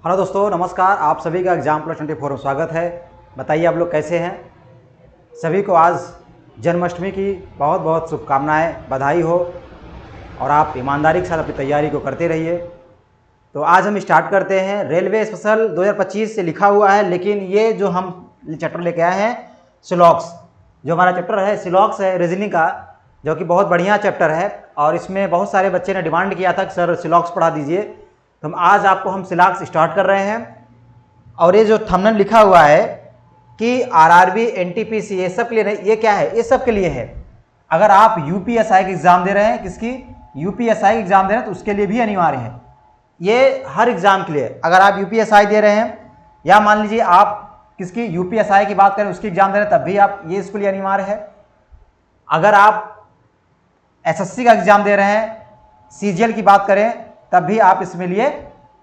Hello दोस्तों, नमस्कार। आप सभी का Exam+24 में स्वागत है। बताइए आप लोग कैसे हैं। सभी को आज जन्माष्टमी की बहुत बहुत शुभकामनाएं, बधाई हो और आप ईमानदारी के साथ अपनी तैयारी को करते रहिए। तो आज हम स्टार्ट करते हैं। रेलवे स्पेशल 2025 से लिखा हुआ है, लेकिन ये जो हम चैप्टर लेके आए हैं सिलॉक्स, जो हमारा चैप्टर है सिलॉक्स है रीजनिंग का, जो कि बहुत बढ़िया चैप्टर है और इसमें बहुत सारे बच्चे ने डिमांड किया था कि सर सिलॉक्स पढ़ा दीजिए। तो आज आपको हम सिलॉक्स स्टार्ट कर रहे हैं। और ये जो थंबनेल लिखा हुआ है कि आरआरबी, एनटीपीसी, ये सब के लिए नहीं, ये क्या है? ये सब के लिए है। अगर आप यूपीएसआई की एग्जाम दे रहे हैं, किसकी? यूपीएसआई की एग्जाम दे रहे हैं, तो उसके लिए भी अनिवार्य है। ये हर एग्जाम के लिए, अगर आप यूपीएसआई दे रहे हैं या मान लीजिए आप किसकी यूपीएसआई की बात करें, उसकी एग्जाम दे रहे हैं, तब भी आप ये इसके लिए अनिवार्य है। अगर आप एसएससी का एग्जाम दे रहे हैं, सीजीएल की बात करें, तब भी आप इसमें लिए,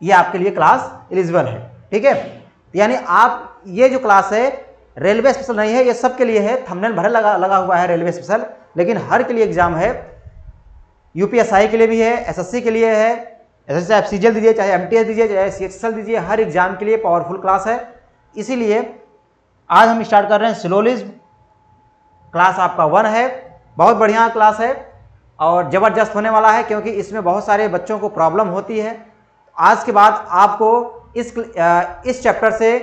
ये आपके लिए क्लास एलिजिबल है। ठीक है, यानी आप ये जो क्लास है रेलवे स्पेशल नहीं है, ये सब के लिए है। थंबनेल भले लगा हुआ है रेलवे स्पेशल, लेकिन हर के लिए एग्जाम है। यूपीएसआई के लिए भी है, एसएससी के लिए है। एसएससी आप सीजीएल दीजिए, चाहे एमटीएस दीजिए, चाहे सीएचएसएल दीजिए, हर एग्जाम के लिए पावरफुल क्लास है। इसीलिए आज हम स्टार्ट कर रहे हैं सिलोलिज्म। क्लास आपका 1 है, बहुत बढ़िया क्लास है और ज़बरदस्त होने वाला है, क्योंकि इसमें बहुत सारे बच्चों को प्रॉब्लम होती है। आज के बाद आपको इस चैप्टर से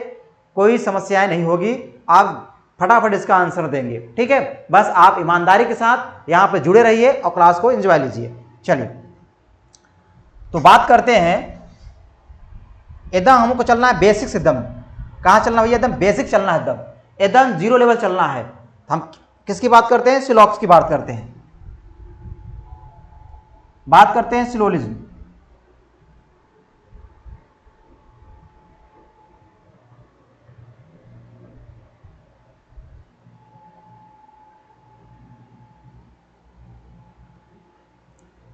कोई समस्याएं नहीं होगी, आप फटाफट इसका आंसर देंगे। ठीक है, बस आप ईमानदारी के साथ यहाँ पे जुड़े रहिए और क्लास को एंजॉय लीजिए। चलिए, तो बात करते हैं। एकदम हमको चलना है बेसिक्स, एकदम कहाँ चलना भैया? एकदम बेसिक चलना है, एकदम जीरो लेवल चलना है। हम किसकी बात करते हैं? सिलॉक्स की बात करते हैं। बात करते हैं सिलोलिज्म।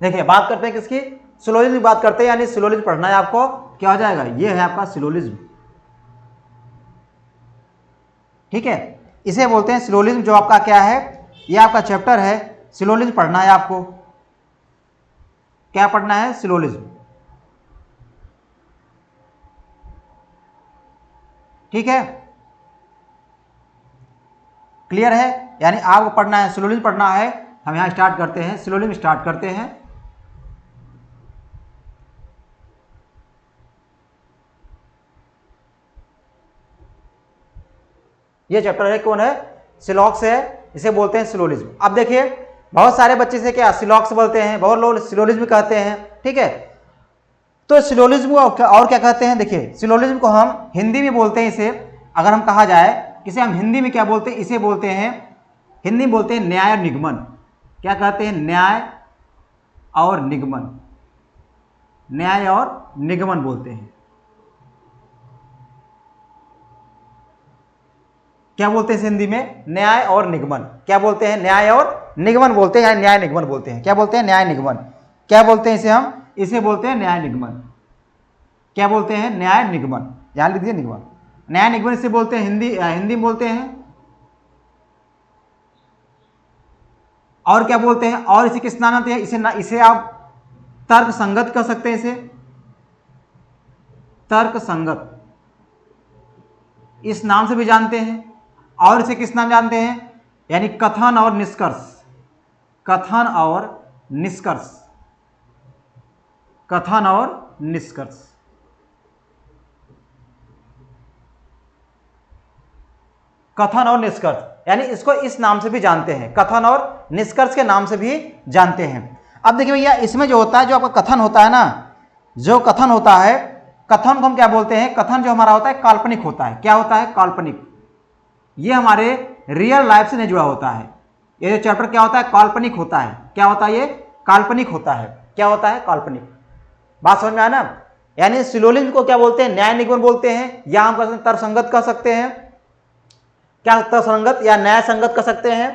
देखिए, बात करते हैं किसकी? सिलोलिज्म की बात करते हैं, यानी सिलोलिज्म पढ़ना है आपको। क्या हो जाएगा? ये है आपका सिलोलिज्म। ठीक है, इसे बोलते हैं सिलोलिज्म। जो आपका क्या है? ये आपका चैप्टर है, सिलोलिज्म पढ़ना है आपको। क्या पढ़ना है? सिलोलिज्म। ठीक है, क्लियर है? यानी आपको पढ़ना है, सिलोलिज्म पढ़ना है। हम यहां स्टार्ट करते हैं, सिलोलिज्म स्टार्ट करते हैं। ये चैप्टर है, कौन है? सिलॉक्स है, इसे बोलते हैं सिलोलिज्म। अब देखिए, बहुत सारे बच्चे से क्या सिलॉक्स बोलते हैं, बहुत लोग सिलोलिज्म कहते हैं। ठीक है, तो सिलोलिज्म को और क्या कहते हैं? देखिए, सिलोलिज्म को हम हिंदी में बोलते हैं, इसे अगर हम कहा जाए, इसे हम हिंदी में क्या बोलते हैं? इसे बोलते हैं, हिंदी में बोलते हैं न्याय और निगमन। क्या कहते हैं? न्याय और निगमन। न्याय और निगमन बोलते हैं। क्या बोलते हैं हिंदी में? न्याय और निगमन। क्या बोलते हैं? न्याय और निगमन बोलते हैं, या न्याय निगमन बोलते हैं। क्या बोलते हैं? न्याय निगमन। क्या बोलते हैं इसे हम? इसे बोलते हैं न्याय निगमन। क्या बोलते हैं? न्याय निगमन। ध्यान लीजिए, निगमन, न्याय निगमन इसे बोलते हैं। हिंदी में बोलते हैं। और क्या बोलते हैं? और इसे किस नाम आते हैं? इसे आप तर्क संगत कह सकते हैं। इसे तर्क संगत इस नाम से भी जानते हैं। और इसे किस नाम जानते हैं? यानी कथन और निष्कर्ष। कथन और निष्कर्ष। कथन और निष्कर्ष। कथन और निष्कर्ष, यानी इसको इस नाम से भी जानते हैं, कथन और निष्कर्ष के नाम से भी जानते हैं। अब देखिए भैया, इसमें जो होता है, जो आपका कथन होता है ना, जो कथन होता है, कथन को हम क्या बोलते हैं? कथन जो हमारा होता है काल्पनिक होता है। क्या होता है? काल्पनिक। ये हमारे रियल लाइफ से नहीं जुड़ा होता है। ये जो चैप्टर क्या होता है? काल्पनिक होता है। क्या होता है? ये काल्पनिक होता है। क्या होता है? काल्पनिक। बात समझ में आया ना? यानी सिलोलिज्म को क्या बोलते हैं? न्याय निगमन बोलते हैं, या हम कह सकते हैं तर्कसंगत कह सकते हैं। क्या तर्कसंगत या न्याय संगत कह सकते हैं?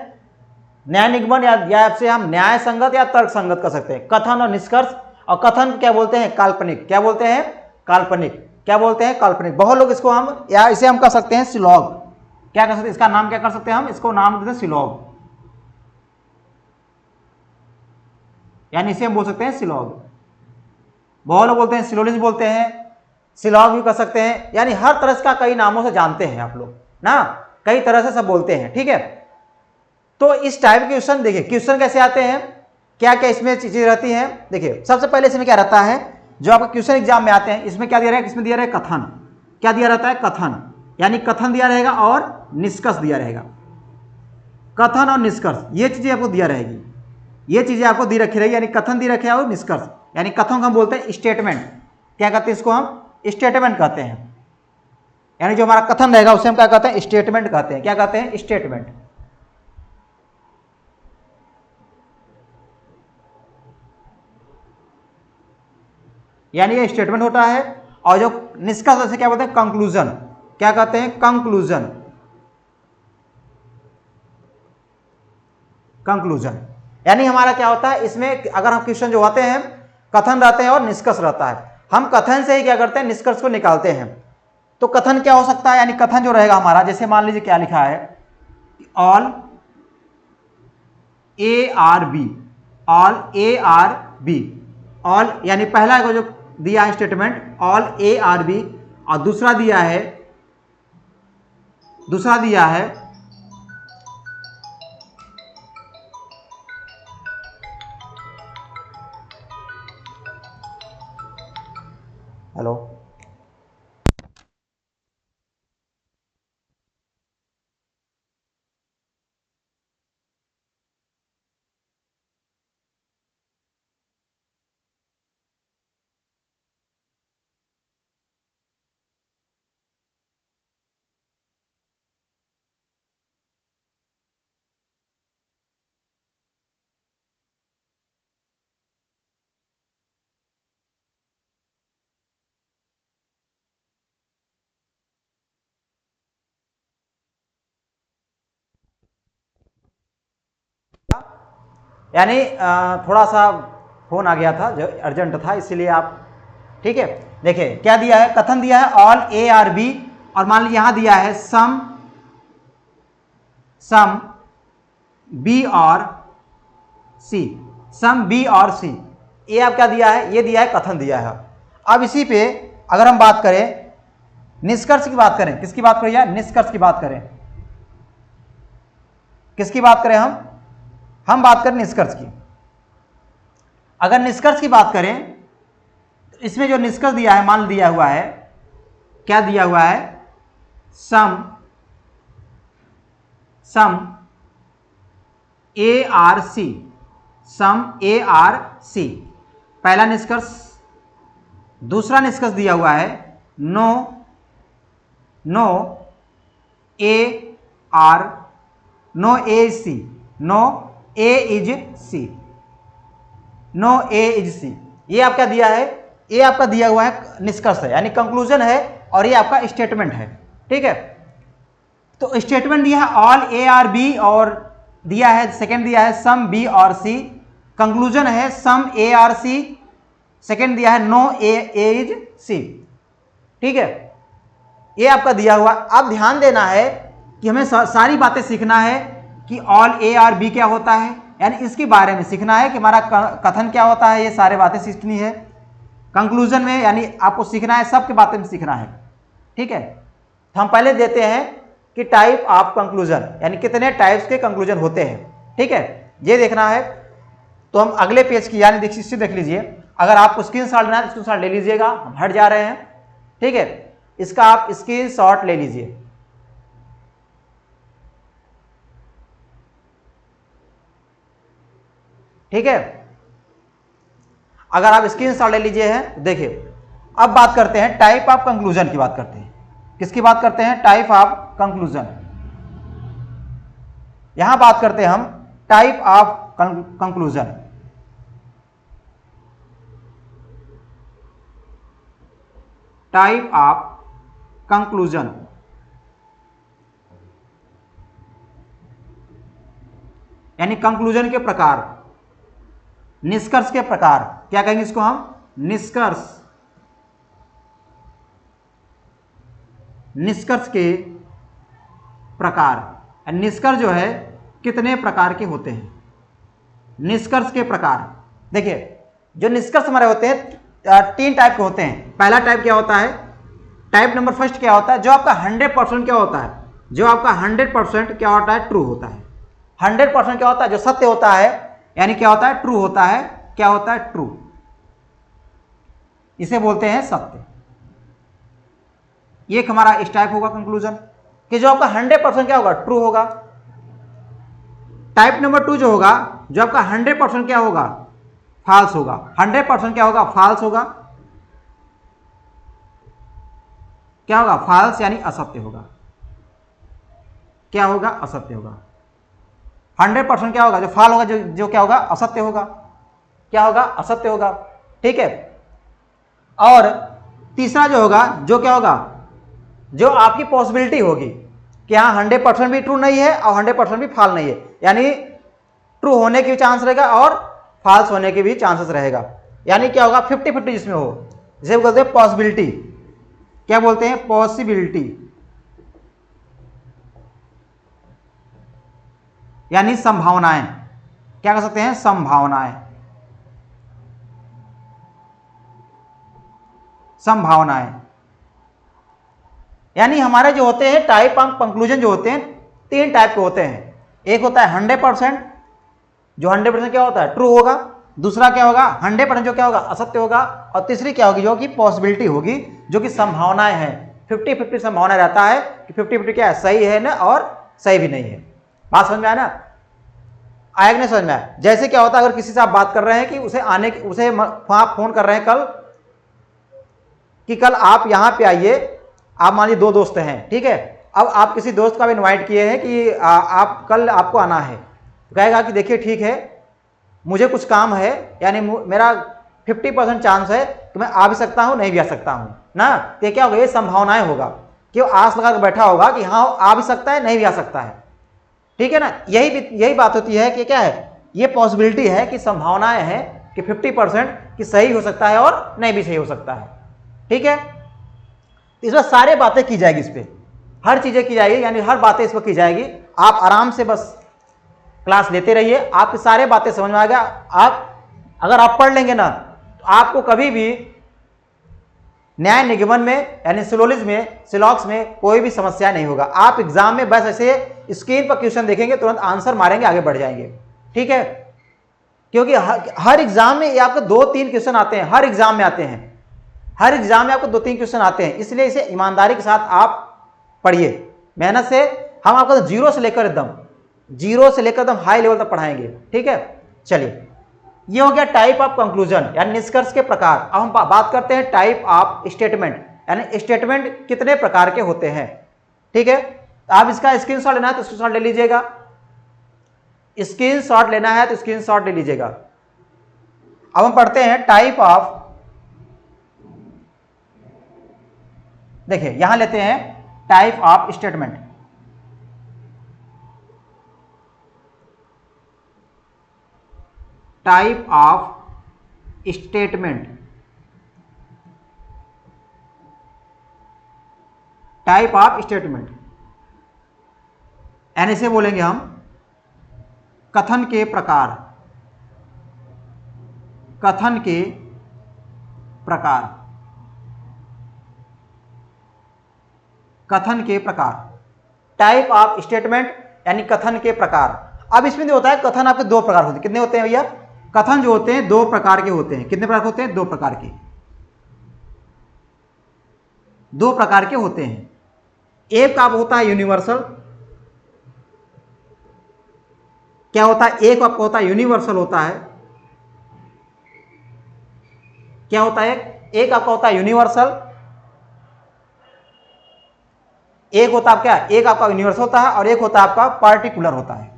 न्याय निगमन या से हम न्याय संगत या तर्क संगत कर सकते हैं। कथन और निष्कर्ष। और कथन क्या बोलते हैं? काल्पनिक। क्या बोलते हैं? काल्पनिक। क्या बोलते हैं? काल्पनिक। बहुत लोग इसको हम, या इसे हम कह सकते हैं सिलॉग। क्या कर सकते हैं? इसका नाम क्या कर सकते हैं हम? इसको नाम देते हैं सिलॉग, यानी इसे हम बोल सकते हैं सिलॉग। बहुत लोग बोलते हैं सिलोलिज्म बोलते हैं, सिलॉग भी कर सकते हैं, यानी हर तरह का कई नामों से जानते हैं आप लोग ना, कई तरह से सब बोलते हैं, ठीक है। तो इस टाइप के क्वेश्चन देखिए, क्वेश्चन कैसे आते हैं, क्या क्या इसमें चीजें रहती हैं। देखिए सबसे पहले इसमें क्या रहता है, जो आपका क्वेश्चन एग्जाम में आते हैं, इसमें क्या दिया रहेगा, इसमें दिया रहेगा कथन। क्या दिया रहता है, कथन, यानी कथन दिया रहेगा और निष्कर्ष दिया रहेगा। कथन और निष्कर्ष ये चीजें आपको दिया रहेगी, ये चीजें आपको दी रखी रहेगी, यानी कथन दी रखे और निष्कर्ष, यानी कथन को हम बोलते हैं स्टेटमेंट। क्या कहते हैं इसको, हम स्टेटमेंट कहते हैं, यानी जो हमारा कथन रहेगा उसे हम क्या कहते हैं, स्टेटमेंट कहते हैं। क्या कहते हैं, स्टेटमेंट। यानी ये स्टेटमेंट होता है। और जो निष्कर्ष से क्या बोलते हैं, कंक्लूजन। क्या कहते हैं, कंक्लूजन। कंक्लूजन यानी हमारा क्या होता है, इसमें अगर हम क्वेश्चन जो होते हैं, कथन रहते हैं और निष्कर्ष रहता है, हम कथन से ही क्या करते हैं, निष्कर्ष को निकालते हैं। तो कथन क्या हो सकता है, यानी कथन जो रहेगा हमारा, जैसे मान लीजिए क्या लिखा है, all A are B, all A are B, all यानी पहला को जो दिया है statement, all A are B, और दूसरा दिया है हेलो, यानी थोड़ा सा फोन आ गया था जो अर्जेंट था, इसीलिए आप, ठीक है। देखिए क्या दिया है, कथन दिया है ऑल ए आर बी, और मान लीजिए यहां दिया है सम बी और सी, सम बी और सी, ये आप क्या दिया है, ये दिया है कथन दिया है। अब इसी पे अगर हम बात करें, निष्कर्ष की बात करें, किसकी बात करें यार, निष्कर्ष की बात करें, किसकी बात करें, हम बात करें निष्कर्ष की। अगर निष्कर्ष की बात करें तो इसमें जो निष्कर्ष दिया है, मान दिया हुआ है, क्या दिया हुआ है, सम A R C, some A R C, पहला निष्कर्ष। दूसरा निष्कर्ष दिया हुआ है no A are, no A C, no A is C, no A is C, ये आपका दिया है, ये आपका दिया हुआ है निष्कर्ष है, यानी कंक्लूजन है, और ये आपका स्टेटमेंट है, ठीक है। तो स्टेटमेंट दिया है ऑल ए आर बी, और दिया है सेकंड दिया है सम बी और सी, कंक्लूजन है सम ए आर सी, सेकंड दिया है नो ए इज सी, ठीक है। ये आपका दिया हुआ। अब ध्यान देना है कि हमें सारी बातें सीखना है कि ऑल ए आर बी क्या होता है, यानी इसके बारे में सीखना है कि हमारा कथन क्या होता है, ये सारे बातें सीखनी है। कंक्लूजन में यानी आपको सीखना है, सबके बातें में सीखना है, ठीक है। तो हम पहले देते हैं कि टाइप ऑफ कंक्लूजन, यानी कितने टाइप्स के कंक्लूजन होते हैं, ठीक है, ये देखना है। तो हम अगले पेज की यानी देख लीजिए, अगर आपको स्क्रीनशॉट लेना है तो स्क्रीनशॉट ले लीजिएगा, हम हट जा रहे हैं, ठीक है, इसका आप स्क्रीनशॉट ले लीजिए। ठीक है, अगर आप स्क्रीनशॉट ले लीजिए हैं, देखिए अब बात करते हैं टाइप ऑफ कंक्लूजन की बात करते हैं। किसकी बात करते हैं, टाइप ऑफ कंक्लूजन। यहां बात करते हैं हम type of conclusion. Type of conclusion यानी कंक्लूजन के प्रकार, निष्कर्ष के प्रकार, क्या कहेंगे इसको हम, निष्कर्ष, निष्कर्ष के प्रकार। निष्कर्ष जो है कितने प्रकार के होते हैं, निष्कर्ष के प्रकार। देखिए जो निष्कर्ष हमारे होते हैं 3 टाइप के होते हैं। पहला टाइप क्या होता है, टाइप नंबर फर्स्ट क्या होता है, जो आपका 100% क्या होता है, जो आपका 100% क्या होता है, ट्रू होता है। 100% क्या होता है, जो सत्य होता है, यानी क्या होता है, ट्रू होता है। क्या होता है, ट्रू, इसे बोलते हैं सत्य। ये हमारा इस टाइप होगा कंक्लूजन कि जो आपका 100% क्या होगा, ट्रू होगा। टाइप नंबर 2 जो होगा, जो आपका 100% क्या होगा, फॉल्स होगा। 100% क्या होगा, फॉल्स होगा। क्या होगा, फॉल्स यानी असत्य होगा। क्या होगा, असत्य होगा। 100% क्या होगा, जो फॉल होगा, जो क्या होगा, असत्य होगा। क्या होगा, असत्य होगा। ठीक है। और तीसरा जो होगा, जो क्या होगा, जो आपकी पॉसिबिलिटी होगी कि हाँ 100% भी ट्रू नहीं है और 100% भी फॉल नहीं है, यानी ट्रू होने की भी चांस रहेगा और फॉल्स होने के भी चांसेस रहेगा। यानी क्या होगा, 50-50 जिसमें हो, जिसे बोलते हैं पॉसिबिलिटी। क्या बोलते हैं, पॉसिबिलिटी, यानी संभावनाएं। क्या कर सकते हैं, संभावनाएं। संभावनाएं यानी हमारे जो होते हैं टाइप ऑफ कंक्लूजन जो होते हैं, 3 टाइप के होते हैं। एक होता है 100%, जो 100% क्या होता है, ट्रू होगा। दूसरा क्या होगा, 100% जो क्या होगा, असत्य होगा। और तीसरी क्या होगी, जो कि पॉसिबिलिटी होगी, जो कि संभावनाएं हैं। 50-50 संभावना रहता है कि 50-50 क्या है, सही है ना और सही भी नहीं है। बात समझ में आया ना, आया कि नहीं समझ में आया। जैसे क्या होता है, अगर किसी से आप बात कर रहे हैं कि उसे आप फोन कर रहे हैं कल कि कल आप यहां पे आइए, आप मान लीजिए 2 दोस्त हैं, ठीक है। अब आप किसी दोस्त का भी इनवाइट किए हैं कि आप कल आपको आना है, तो कहेगा कि देखिए ठीक है, मुझे कुछ काम है, यानी मेरा 50% चांस है कि मैं आ भी सकता हूं, नहीं भी आ सकता हूं ना। तो क्या होगा, ये संभावनाएं होगा कि वो आस लगा कर बैठा होगा कि हाँ आ भी सकता है, नहीं भी आ सकता है। ठीक है ना, यही बात होती है कि क्या है, ये पॉसिबिलिटी है कि संभावनाएं हैं कि 50% कि सही हो सकता है और नहीं भी सही हो सकता है। ठीक है, इसमें सारे बातें की जाएगी, इस पर हर चीजें की जाएगी, यानी हर बातें इस पर की जाएगी। आप आराम से बस क्लास लेते रहिए, आपकी सारे बातें समझ में आ गया। अगर आप पढ़ लेंगे ना, तो आपको कभी भी न्याय निगमन में यानी सिलॉक्स में कोई भी समस्या नहीं होगा। आप एग्जाम में बस ऐसे स्क्रीन पर क्वेश्चन देखेंगे, तुरंत आंसर मारेंगे, आगे बढ़ जाएंगे। ठीक है, क्योंकि हर एग्जाम में ये आपको 2-3 क्वेश्चन आते हैं, हर एग्जाम में आते हैं, हर एग्जाम में आपको 2-3 क्वेश्चन आते हैं। इसलिए इसे ईमानदारी के साथ आप पढ़िए, मेहनत से। हम आपको जीरो से लेकर एकदम हाई लेवल तक पढ़ाएंगे। ठीक है, चलिए, ये हो गया टाइप ऑफ कंक्लूजन यानी निष्कर्ष के प्रकार। अब हम बात करते हैं टाइप ऑफ स्टेटमेंट, यानी स्टेटमेंट कितने प्रकार के होते हैं। ठीक है, आप इसका स्क्रीनशॉट लेना है तो स्क्रीनशॉट ले लीजिएगा, स्क्रीनशॉट लेना है तो स्क्रीनशॉट ले लीजिएगा। अब हम पढ़ते हैं टाइप ऑफ, देखिए यहां लेते हैं type of statement. Type of statement, type of statement यानी इसे बोलेंगे हम कथन के प्रकार। कथन के प्रकार, कथन के प्रकार, टाइप ऑफ स्टेटमेंट यानी कथन के प्रकार। अब इसमें जो होता है, कथन आपके 2 प्रकार होते हैं। कितने होते हैं भैया, कथन जो होते हैं 2 प्रकार के होते हैं। कितने प्रकार के होते हैं, 2 प्रकार के, 2 प्रकार के होते हैं। एक आप होता है यूनिवर्सल, क्या होता है, एक आपका होता है यूनिवर्सल होता है। क्या होता है, एक आपका होता है यूनिवर्सल, एक होता है क्या, एक आपका यूनिवर्सल होता है और एक होता है आपका पार्टिकुलर होता है।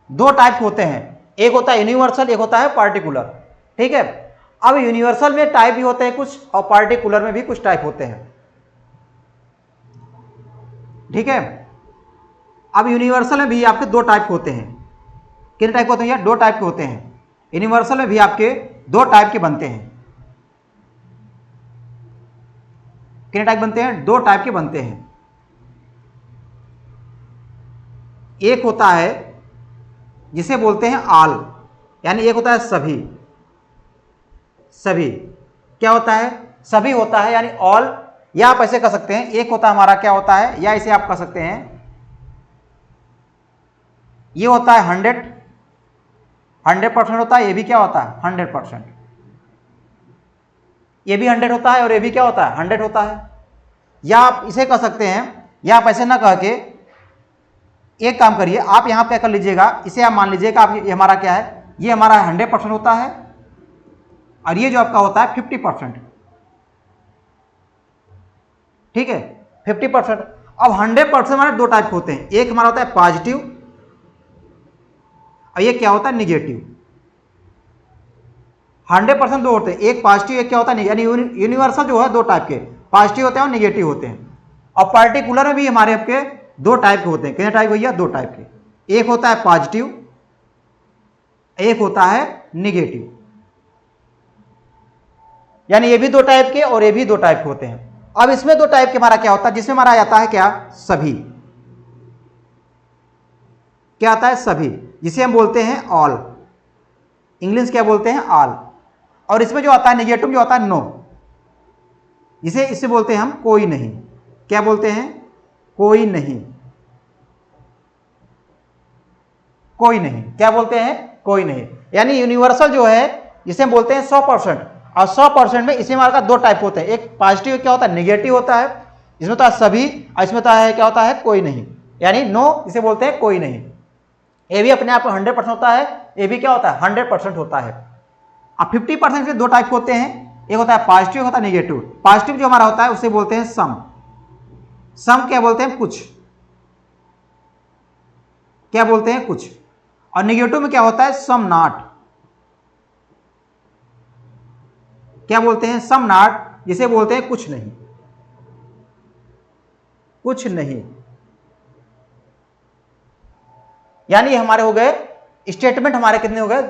दो टाइप होते हैं, एक होता है यूनिवर्सल, एक होता है पार्टिकुलर। ठीक है, अब यूनिवर्सल में टाइप भी होते हैं कुछ और पार्टिकुलर में भी कुछ टाइप होते हैं। ठीक है, अब यूनिवर्सल में भी आपके 2 टाइप होते हैं। कितने टाइप होते हैं, 2 टाइप के होते हैं। यूनिवर्सल में भी आपके 2 टाइप के बनते हैं। कितने टाइप बनते हैं, 2 टाइप के बनते हैं। एक होता है जिसे बोलते हैं ऑल, यानी एक होता है सभी, सभी क्या होता है, सभी होता है यानी ऑल, या आप ऐसे कर सकते हैं एक होता है हमारा क्या होता है, या इसे आप कर सकते हैं ये होता है 100% होता है, ये भी क्या होता है 100%, ये भी 100 होता है और ये भी क्या होता है 100 होता है। या आप इसे कर सकते हैं, या आप ऐसे ना कह के एक काम करिए, आप यहां पे कर लीजिएगा, इसे आप मान लीजिएगा आप ये हमारा क्या है, ये हमारा 100% होता है और ये जो आपका होता है 50%, ठीक है 50%। अब 100% हमारे दो टाइप होते हैं, एक हमारा होता है पॉजिटिव और ये क्या होता है निगेटिव। 100% दो होते हैं, एक पॉजिटिव एक क्या होता है, यानी यूनिवर्सल जो है दो टाइप के, पॉजिटिव होते हैं और निगेटिव होते हैं। और पार्टिकुलर में भी हमारे आपके दो टाइप के होते हैं, कितने टाइप भैया, दो टाइप के, एक होता है पॉजिटिव एक होता है निगेटिव, यानी ये भी दो टाइप के और ये भी दो टाइप के होते हैं। अब इसमें दो टाइप के हमारा क्या होता है, जिसमें हमारा आता है क्या, सभी, क्या आता है सभी, जिसे हम बोलते हैं ऑल, इंग्लिश क्या बोलते हैं ऑल। और इसमें जो आता है निगेटिव जो आता है नो, इसे बोलते हैं हम कोई नहीं, क्या बोलते हैं, कोई नहीं, कोई नहीं, क्या बोलते हैं, कोई नहीं। यानी यूनिवर्सल जो है जिसे हम बोलते हैं 100%, और 100% में इसे हमारे दो टाइप होते हैं, एक पॉजिटिव क्या होता है निगेटिव होता है, इसमें होता है सभी और इसमें होता है क्या होता है कोई नहीं, यानी नो इसे बोलते हैं कोई नहीं। ये भी अपने आप में 100% होता है, ये भी क्या होता है 100% होता है। अब 50% के दो टाइप होते हैं, एक होता है पॉजिटिव होता है निगेटिव। पॉजिटिव जो हमारा होता है उसे बोलते हैं सम, सम क्या बोलते हैं कुछ, क्या बोलते हैं कुछ। और निगेटिव में क्या होता है सम नॉट, क्या बोलते हैं सम नॉट, जिसे बोलते हैं कुछ नहीं, कुछ नहीं। यानी हमारे हो गए स्टेटमेंट, हमारे कितने हो गए,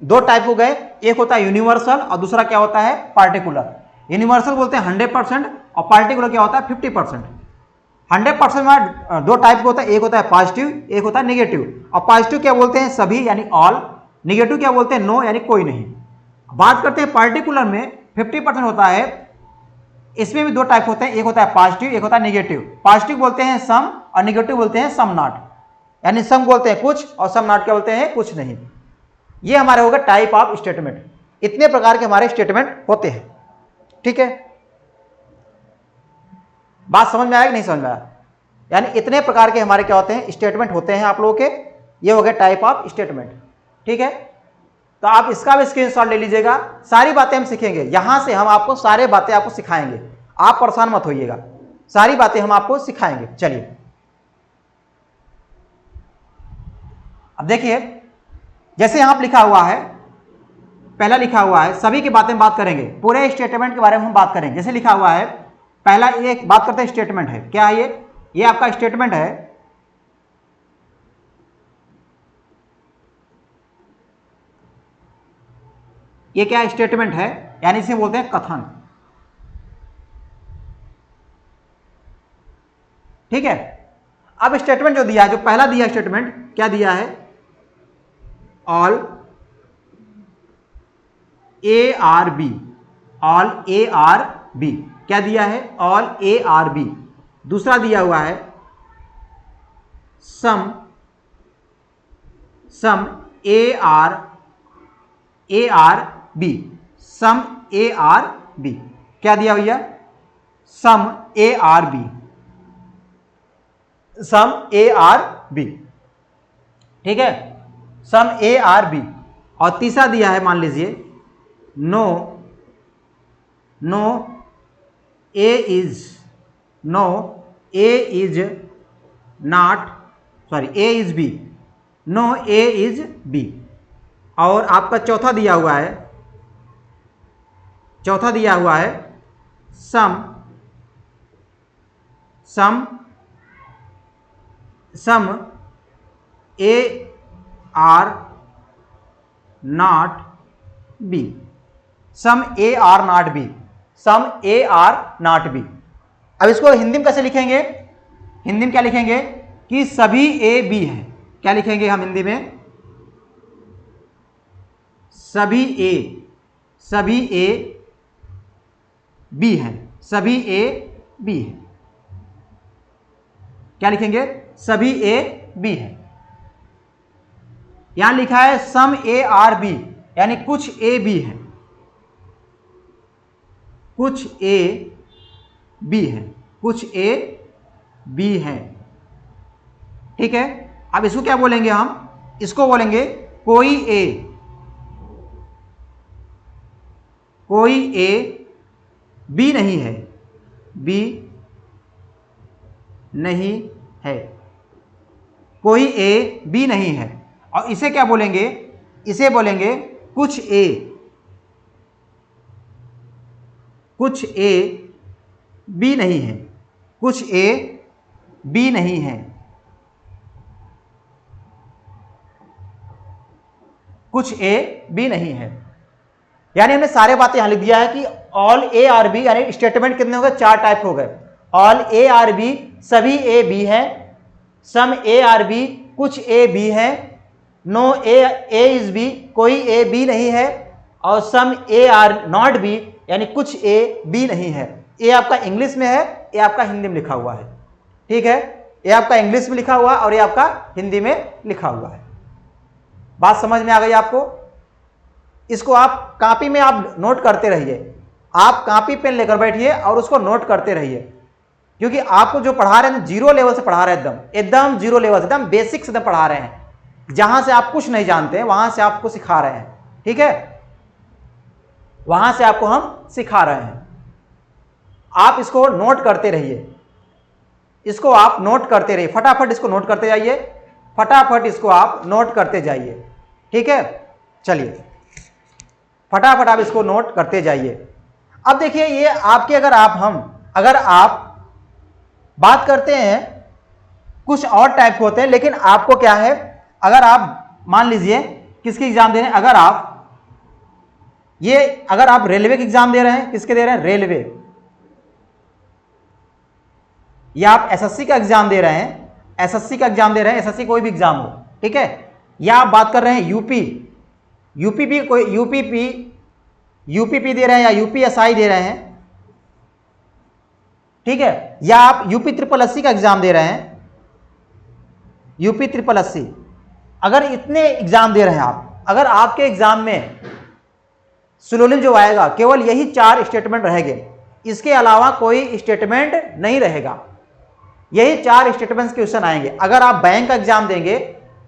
दो टाइप हो गए, एक होता है यूनिवर्सल और दूसरा क्या होता है पार्टिकुलर। यूनिवर्सल बोलते हैं 100% और पार्टिकुलर क्या होता है 50%। 100% में दो टाइप का होता है, एक होता है पॉजिटिव एक होता है निगेटिव। और पॉजिटिव क्या बोलते हैं सभी यानी ऑल, निगेटिव क्या बोलते हैं नो यानी कोई नहीं। बात करते हैं पार्टिकुलर में 50% होता है, इसमें भी दो टाइप होते हैं, एक होता है पॉजिटिव एक होता है निगेटिव। पॉजिटिव बोलते हैं सम और निगेटिव बोलते हैं सम नॉट, यानी सम बोलते हैं कुछ और सम नॉट क्या बोलते हैं कुछ नहीं। ये हमारे हो गए टाइप ऑफ स्टेटमेंट। इतने प्रकार के हमारे स्टेटमेंट होते हैं, ठीक है। बात समझ में आया कि नहीं समझ में आया, यानी इतने प्रकार के हमारे क्या होते हैं स्टेटमेंट होते हैं आप लोगों के, ये हो गए टाइप ऑफ स्टेटमेंट, ठीक है। तो आप इसका भी स्क्रीनशॉट ले लीजिएगा, सारी बातें हम सीखेंगे यहां से, हम आपको सारे बातें आपको सिखाएंगे, आप परेशान मत होइएगा, सारी बातें हम आपको सिखाएंगे। चलिए अब देखिए, जैसे यहां पर लिखा हुआ है, पहला लिखा हुआ है सभी की बातें बात करेंगे, पूरे स्टेटमेंट के बारे में हम बात करेंगे। जैसे लिखा हुआ है पहला एक बात करते हैं स्टेटमेंट है, क्या है ये आपका स्टेटमेंट है। ये क्या स्टेटमेंट है, यानी इसे बोलते हैं कथन, ठीक है। अब स्टेटमेंट जो दिया है, जो पहला दिया स्टेटमेंट क्या दिया है, all A are B, all A are B क्या दिया है, ऑल ए आर बी। दूसरा दिया हुआ है some, some A are B, some A are B क्या दिया भैया, some A are B, some A are B, ठीक है, सम ए आर बी। और तीसरा दिया है मान लीजिए no, no A is, no A is not, sorry A is B, no A is B. और आपका चौथा दिया हुआ है, चौथा दिया हुआ है some, some, some A are not B, some A are not B, some A are not B. अब इसको हिंदी में कैसे लिखेंगे, हिंदी में क्या लिखेंगे कि सभी ए बी है, क्या लिखेंगे हम हिंदी में, सभी ए बी हैं, सभी ए बी है। क्या लिखेंगे? सभी ए बी है। यहां लिखा है सम ए आर बी, यानी कुछ ए बी है, कुछ ए बी है, कुछ ए बी है। ठीक है, अब इसको क्या बोलेंगे हम? इसको बोलेंगे कोई ए बी नहीं है, बी नहीं है, कोई ए बी नहीं है। और इसे क्या बोलेंगे? इसे बोलेंगे कुछ ए बी नहीं है, कुछ ए बी नहीं है, कुछ ए बी नहीं है। यानी हमने सारे बातें यहां लिख दिया है कि ऑल ए आर बी, यानी स्टेटमेंट कितने हो गए? 4 टाइप हो गए। ऑल ए आर बी, सभी ए बी है, सम ए आर बी, कुछ ए बी है, नो ए इज बी, कोई ए बी नहीं है, और some A are not B, यानी कुछ ए बी नहीं है। ये आपका इंग्लिश में है, ये आपका हिंदी में लिखा हुआ है। ठीक है, ये आपका इंग्लिश में लिखा हुआ और ये आपका हिंदी में लिखा हुआ है। बात समझ में आ गई आपको? इसको आप कॉपी में आप नोट करते रहिए, आप कॉपी पेन लेकर बैठिए और उसको नोट करते रहिए, क्योंकि आपको जो पढ़ा रहे हैं जीरो लेवल से पढ़ा रहे हैं, एकदम जीरो लेवल से, एकदम बेसिक से एकदम पढ़ा रहे हैं। जहां से आप कुछ नहीं जानते हैं वहां से आपको सिखा रहे हैं। ठीक है, वहां से आपको हम सिखा रहे हैं। आप इसको नोट करते रहिए, इसको आप नोट करते रहिए, फटाफट इसको नोट करते जाइए, फटाफट इसको आप नोट करते जाइए। ठीक है, चलिए फटाफट आप इसको नोट करते जाइए। अब देखिए, ये आपके अगर आप बात करते हैं, कुछ और टाइप होते हैं, लेकिन आपको क्या है, अगर आप मान लीजिए किसकी एग्जाम दे रहे हैं, अगर आप रेलवे की एग्जाम दे रहे हैं, किसके दे रहे हैं? रेलवे, या आप एसएससी का एग्जाम दे रहे हैं, एसएससी कोई भी एग्जाम हो, ठीक है, या आप बात कर रहे हैं यूपीपी दे रहे हैं, या यूपीएसआई दे रहे हैं, ठीक है, या आप यूपी ट्रिपल एससी का एग्जाम दे रहे हैं, यूपी ट्रिपल एससी, अगर इतने एग्जाम दे रहे हैं आप, अगर आपके एग्जाम में सिनोनिम जो आएगा केवल यही 4 स्टेटमेंट रहेंगे, इसके अलावा कोई स्टेटमेंट नहीं रहेगा, यही 4 स्टेटमेंट्स क्वेश्चन आएंगे। अगर आप बैंक का एग्जाम देंगे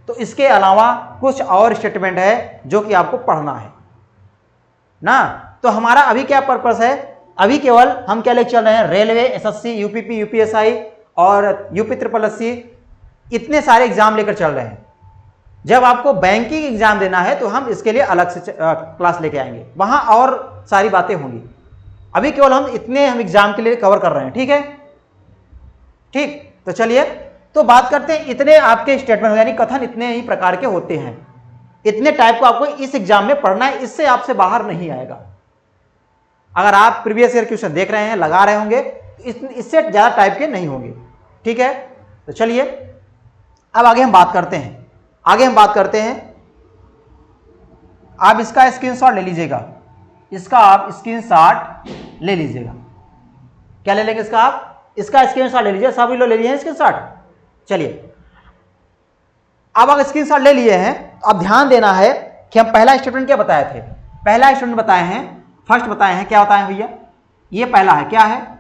तो इसके अलावा कुछ और स्टेटमेंट है जो कि आपको पढ़ना है ना। तो हमारा अभी क्या पर्पस है, अभी केवल हम क्या लेकर चल रहे हैं? रेलवे, एसएससी, यूपीपी, यूपीएसआई और यूपी ट्रिपल एससी, इतने सारे एग्जाम लेकर चल रहे हैं। जब आपको बैंकिंग एग्जाम देना है तो हम इसके लिए अलग से क्लास लेके आएंगे, वहां और सारी बातें होंगी। अभी केवल हम एग्जाम के लिए कवर कर रहे हैं। ठीक है, ठीक, तो चलिए तो बात करते हैं। इतने आपके स्टेटमेंट यानी कथन इतने ही प्रकार के होते हैं, इतने टाइप को आपको इस एग्जाम में पढ़ना है, इससे आपसे बाहर नहीं आएगा। अगर आप प्रीवियस ईयर क्वेश्चन देख रहे हैं, लगा रहे होंगे, तो इससे ज्यादा टाइप के नहीं होंगे। ठीक है, तो चलिए अब आगे हम बात करते हैं। आप इसका स्क्रीनशॉट ले लीजिएगा, इसका आप स्क्रीनशॉट ले लीजिएगा। क्या ले लेंगे? इसका स्क्रीनशॉट ले लीजिए। सभी लोग ले लिए हैं स्क्रीनशॉट? चलिए, अब अगर स्क्रीनशॉट ले लिए हैं तो अब ध्यान देना है कि हम पहला स्टेटमेंट क्या बताए थे। पहला स्टेटमेंट बताए हैं, फर्स्ट बताए हैं, क्या बताए हैं भैया? ये पहला है, क्या है?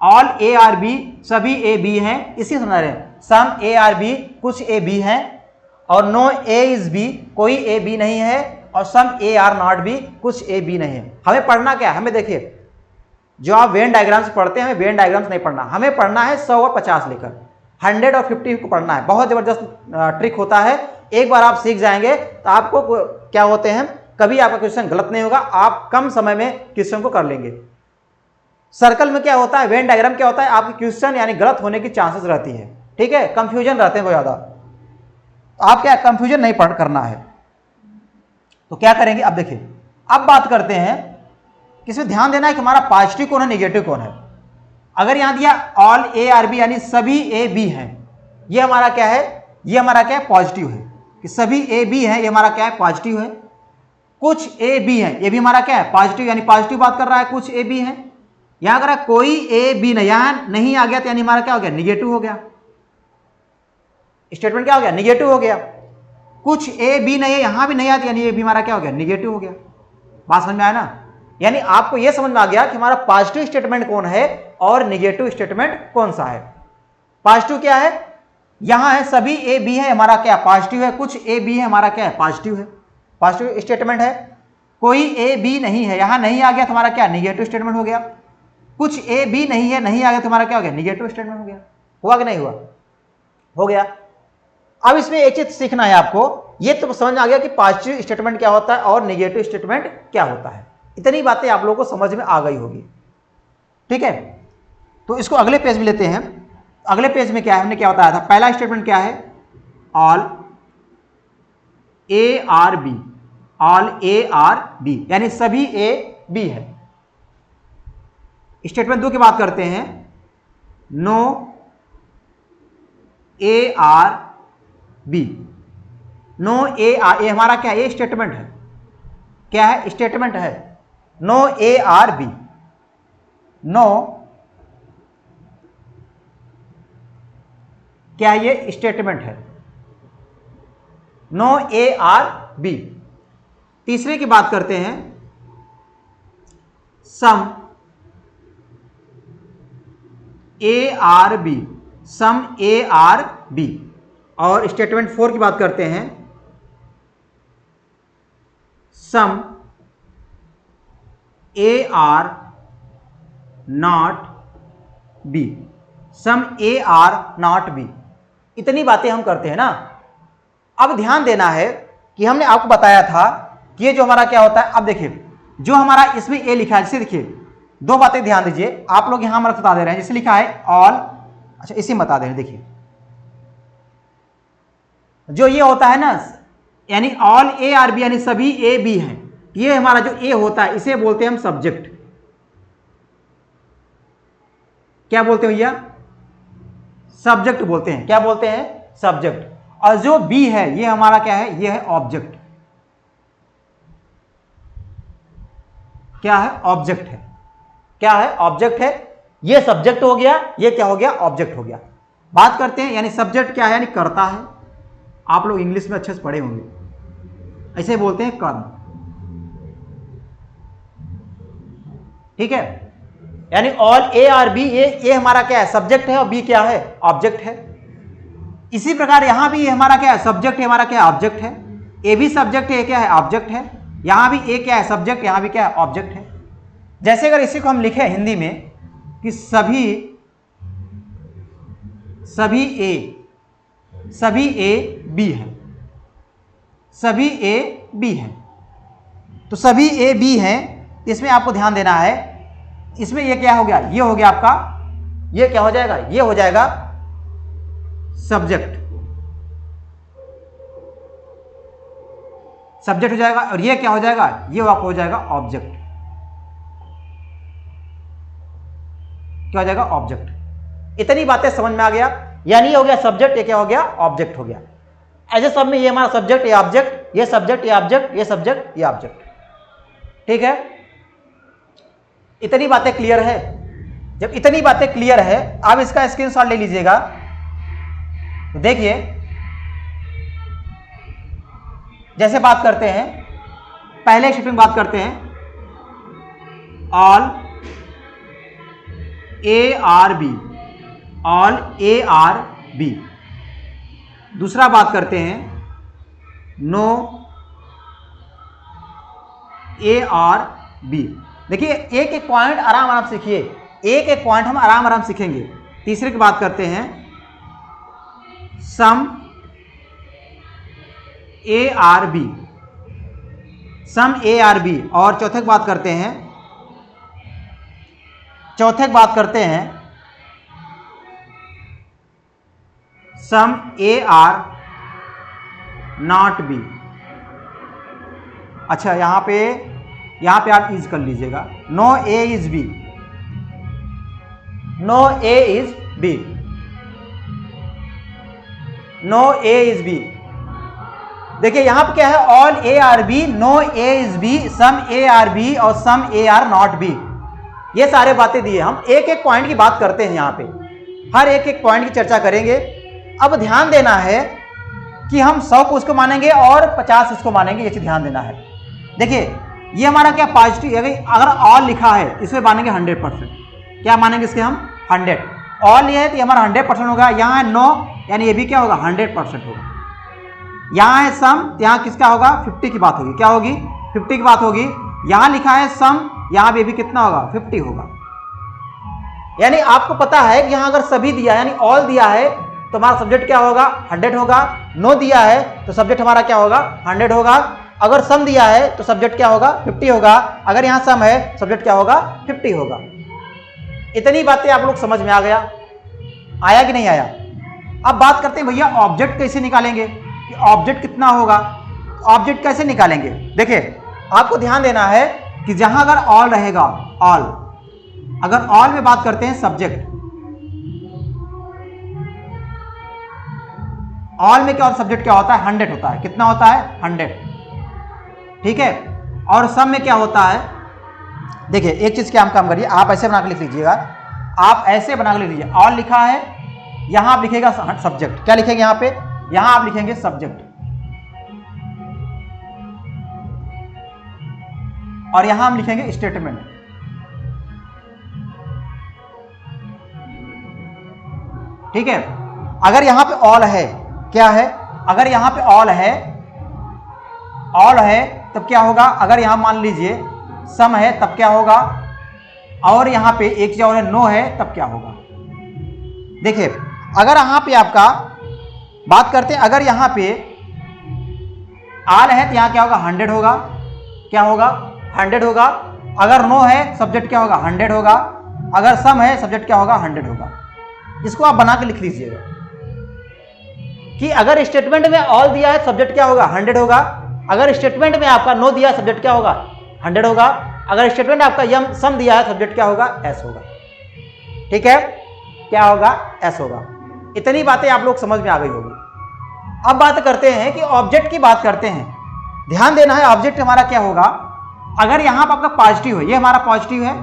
ऑल ए आर बी, सभी ए बी हैं, इसी समझ रहे हैं। सम ए आर बी, कुछ ए बी हैं, और नो ए इज बी, कोई ए बी नहीं है, और some A are not B, कुछ ए बी नहीं है। हमें पढ़ना क्या है? हमें देखिए, जो आप वेन डायग्राम्स पढ़ते हैं, हमें वेन डायग्राम्स नहीं पढ़ना, हमें पढ़ना है 100 और 50 लेकर, 100 और 50 को पढ़ना है। बहुत जबरदस्त ट्रिक होता है, एक बार आप सीख जाएंगे तो आपको क्या होते हैं, कभी आपका क्वेश्चन गलत नहीं होगा, आप कम समय में क्वेश्चन को कर लेंगे। सर्कल में क्या होता है, वेन डायग्राम क्या होता है, आपकी क्वेश्चन यानी गलत होने की चांसेस रहती है। ठीक है, कंफ्यूजन रहते हैं बहुत ज्यादा, तो आप क्या कंफ्यूजन नहीं पढ़ करना है। तो क्या करेंगे, अब देखिए, अब बात करते हैं, इसमें ध्यान देना है कि हमारा पॉजिटिव कौन है, नेगेटिव कौन है। अगर यहां दिया ऑल ए आर बी यानी सभी ए बी हैं, ये हमारा क्या है, ये हमारा क्या है, पॉजिटिव है, कि सभी ए बी है, ये हमारा क्या है, पॉजिटिव है। कुछ ए बी है, ये भी हमारा क्या है पॉजिटिव, यानी पॉजिटिव बात कर रहा है, कुछ ए बी है। यहां अगर कोई ए बी नहीं, यहां नहीं आ गया तो यानी हमारा क्या हो गया निगेटिव हो गया, स्टेटमेंट क्या हो गया निगेटिव हो गया। कुछ ए बी नहीं है, यहां भी नहीं आती यानी ये भी हमारा क्या हो गया निगेटिव हो गया। बात समझ में आया ना, यानी आपको यह समझ में आ गया कि हमारा पॉजिटिव स्टेटमेंट कौन है और निगेटिव स्टेटमेंट कौन सा है। पॉजिटिव क्या है, यहां है सभी ए बी है हमारा क्या पॉजिटिव है, कुछ ए बी है हमारा क्या है पॉजिटिव है, पॉजिटिव स्टेटमेंट है। कोई ए बी नहीं है, यहां नहीं आ गया तो हमारा क्या निगेटिव स्टेटमेंट हो गया। कुछ ए बी नहीं है, नहीं आ गया तो हमारा क्या हो गया निगेटिव स्टेटमेंट हो गया। हुआ कि नहीं हुआ, हो गया। अब इसमें एक चीज सीखना है आपको, ये तो समझ आ गया कि पॉजिटिव स्टेटमेंट क्या होता है और निगेटिव स्टेटमेंट क्या होता है। इतनी बातें आप लोगों को समझ में आ गई होगी, ठीक है। तो इसको अगले पेज में लेते हैं। अगले पेज में क्या है, हमने क्या बताया था, पहला स्टेटमेंट क्या है, all A are B, all A are B यानी सभी ए बी है। स्टेटमेंट 2 की बात करते हैं, no A are B, no A are, ए हमारा क्या है स्टेटमेंट है, क्या है स्टेटमेंट है, no A are B, no क्या ये स्टेटमेंट है, नो ए आर बी। तीसरे की बात करते हैं, some A are B, some A are B. और स्टेटमेंट 4 की बात करते हैं, some A are not B, some A are not B. इतनी बातें हम करते हैं ना। अब ध्यान देना है कि हमने आपको बताया था कि ये जो हमारा क्या होता है, अब देखिए जो हमारा इसमें ए लिखा है, जैसे देखिए 2 बातें ध्यान दीजिए, आप लोग यहां हमारा बता दे रहे हैं, जैसे लिखा है ऑल, अच्छा इसी में बता दे रहे हैं, देखिए जो ये होता है ना, यानी ऑल ए आर बी यानी सभी ए बी हैं, ये हमारा जो ए होता है इसे बोलते हैं हम सब्जेक्ट। क्या बोलते हैं भैया, सब्जेक्ट बोलते हैं, क्या बोलते हैं सब्जेक्ट। और जो बी है ये हमारा क्या है, ये है ऑब्जेक्ट, क्या है ऑब्जेक्ट है, क्या है ऑब्जेक्ट है। ये सब्जेक्ट हो गया, ये क्या हो गया ऑब्जेक्ट हो गया। बात करते हैं, यानी सब्जेक्ट क्या है यानी करता है, आप लोग इंग्लिश में अच्छे से पढ़े होंगे, ऐसे बोलते हैं कर्म, ठीक है। यानी ऑल ए आर बी, ये हमारा क्या है सब्जेक्ट है और बी क्या है ऑब्जेक्ट है। इसी प्रकार यहां भी ये हमारा क्या है सब्जेक्ट है, हमारा क्या है ऑब्जेक्ट है। ए भी सब्जेक्ट है, क्या है ऑब्जेक्ट है। यहां भी ए क्या है सब्जेक्ट, यहां भी क्या है ऑब्जेक्ट है। जैसे अगर इसी को हम लिखें हिंदी में कि सभी ए बी है, सभी ए बी है, तो सभी ए बी हैं। इसमें आपको ध्यान देना है, इसमें ये क्या हो गया, ये हो गया आपका, ये क्या हो जाएगा, ये हो जाएगा सब्जेक्ट, सब्जेक्ट हो जाएगा। और ये क्या हो जाएगा, ये आपको हो जाएगा ऑब्जेक्ट, क्या हो जाएगा ऑब्जेक्ट। इतनी बातें समझ में आ गया, यानी ये हो गया सब्जेक्ट, ये क्या हो गया ऑब्जेक्ट हो गया। ऐसे सब में ये हमारा सब्जेक्ट, ये ऑब्जेक्ट, ये सब्जेक्ट, ये ऑब्जेक्ट, ये सब्जेक्ट, ये ऑब्जेक्ट, ठीक है। इतनी बातें क्लियर है। जब इतनी बातें क्लियर है, आप इसका स्क्रीनशॉट ले लीजिएगा। तो देखिए जैसे बात करते हैं, पहले शिफ्ट में बात करते हैं, all A are B, all A are B. दूसरा बात करते हैं, नो ए आर बी। देखिए एक एक पॉइंट आराम आराम सीखिए, एक एक पॉइंट हम आराम आराम सीखेंगे। तीसरे की बात करते हैं, some A are B, some A are B. और चौथे की बात करते हैं, चौथे की बात करते हैं some A are not B. अच्छा यहां पे आप इज कर लीजिएगा, no A is B, no A is B, no A is B. देखिए यहां पे क्या है, all A are B, no A is B, some A are B और some A are not B, ये सारे बातें दिए। हम एक एक पॉइंट की बात करते हैं, यहां पे हर एक एक पॉइंट की चर्चा करेंगे। अब ध्यान देना है कि हम 100 को उसको मानेंगे और 50 इसको मानेंगे, ये चीज ध्यान देना है। देखिए ये हमारा क्या पॉजिटिव, अगर ऑल लिखा है इसमें मानेंगे 100%, क्या मानेंगे इसके हम 100, ऑल ये है तो ये हमारा 100% होगा। यहाँ है नो, यानी ये भी क्या होगा 100% होगा। यहाँ है सम, यहाँ किसका होगा 50 की बात होगी, क्या होगी 50 की बात होगी। यहाँ लिखा है सम, यहाँ पे भी कितना होगा 50 होगा। यानी आपको पता है कि यहाँ अगर सभी दिया यानी ऑल दिया है तो हमारा सब्जेक्ट क्या होगा 100 होगा, नो दिया है तो सब्जेक्ट हमारा क्या होगा 100 होगा, अगर सम दिया है तो सब्जेक्ट क्या होगा 50 होगा, अगर यहाँ सम है सब्जेक्ट क्या होगा 50 होगा। इतनी बातें आप लोग समझ में आ गया, आया कि नहीं आया। अब बात करते हैं भैया ऑब्जेक्ट कैसे निकालेंगे, कि ऑब्जेक्ट कितना होगा, ऑब्जेक्ट कैसे निकालेंगे। देखिए आपको ध्यान देना है कि जहां अगर ऑल रहेगा, ऑल, अगर ऑल में बात करते हैं सब्जेक्ट, ऑल में क्या और सब्जेक्ट क्या होता है 100 होता है, कितना होता है 100, ठीक है। और सम में क्या होता है, देखिए एक चीज क्या हम काम करिए, आप ऐसे बना के लिख लीजिएगा, आप ऐसे बना के लिख लीजिए, ऑल लिखा है, यहां आप लिखेगा सब्जेक्ट, क्या लिखेंगे यहां पे, यहां आप लिखेंगे सब्जेक्ट और यहां हम लिखेंगे स्टेटमेंट। ठीक है, अगर यहां पे ऑल है, क्या है, अगर यहां पे ऑल है तब क्या होगा, अगर यहां मान लीजिए सम है तब क्या होगा, और यहां पे एक जो है नो है तब क्या होगा। देखिए अगर यहां पे आपका बात करते हैं, अगर यहां पे ऑल है तो यहां क्या होगा 100 होगा, क्या होगा 100 होगा, अगर नो है सब्जेक्ट क्या होगा 100 होगा, अगर सम है सब्जेक्ट क्या होगा 100 होगा। इसको आप बना के लिख लीजिएगा कि अगर स्टेटमेंट में ऑल दिया है सब्जेक्ट क्या होगा 100 होगा, अगर स्टेटमेंट में आपका नो दिया है सब्जेक्ट क्या होगा 100 होगा, अगर स्टेटमेंट आपका यम सम दिया है सब्जेक्ट क्या होगा एस होगा। ठीक है, क्या होगा एस होगा। इतनी बातें आप लोग समझ में आ गई होगी। अब बात करते हैं कि ऑब्जेक्ट की बात करते हैं, ध्यान देना है ऑब्जेक्ट हमारा क्या होगा, अगर यहां पर आपका पॉजिटिव है, ये हमारा पॉजिटिव है,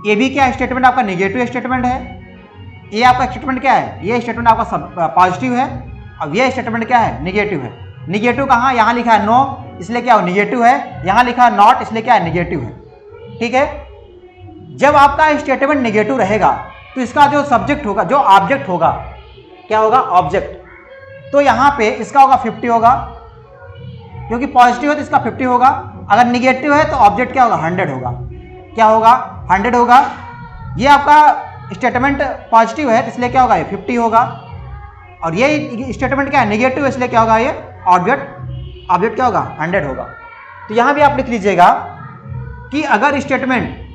ये भी क्या स्टेटमेंट आपका निगेटिव स्टेटमेंट है, ये आपका स्टेटमेंट क्या है, ये स्टेटमेंट आपका सब पॉजिटिव है, अब ये स्टेटमेंट क्या है निगेटिव है। निगेटिव कहाँ, यहाँ लिखा है नो इसलिए क्या हो निगेटिव है, यहाँ लिखा है नॉट इसलिए क्या है निगेटिव है। ठीक है, जब आपका स्टेटमेंट निगेटिव रहेगा तो इसका जो सब्जेक्ट होगा, जो ऑब्जेक्ट होगा क्या होगा ऑब्जेक्ट, तो यहाँ पे इसका होगा 50 होगा, क्योंकि पॉजिटिव है तो इसका 50 होगा, अगर निगेटिव है तो ऑब्जेक्ट क्या होगा 100 होगा, क्या होगा 100 होगा। ये आपका स्टेटमेंट पॉजिटिव है तो इसलिए क्या होगा ये 50 होगा, और ये स्टेटमेंट क्या है निगेटिव है इसलिए क्या होगा ये ऑब्जेक्ट क्या होगा 100 होगा। तो यहां भी आप लिख लीजिएगा कि अगर स्टेटमेंट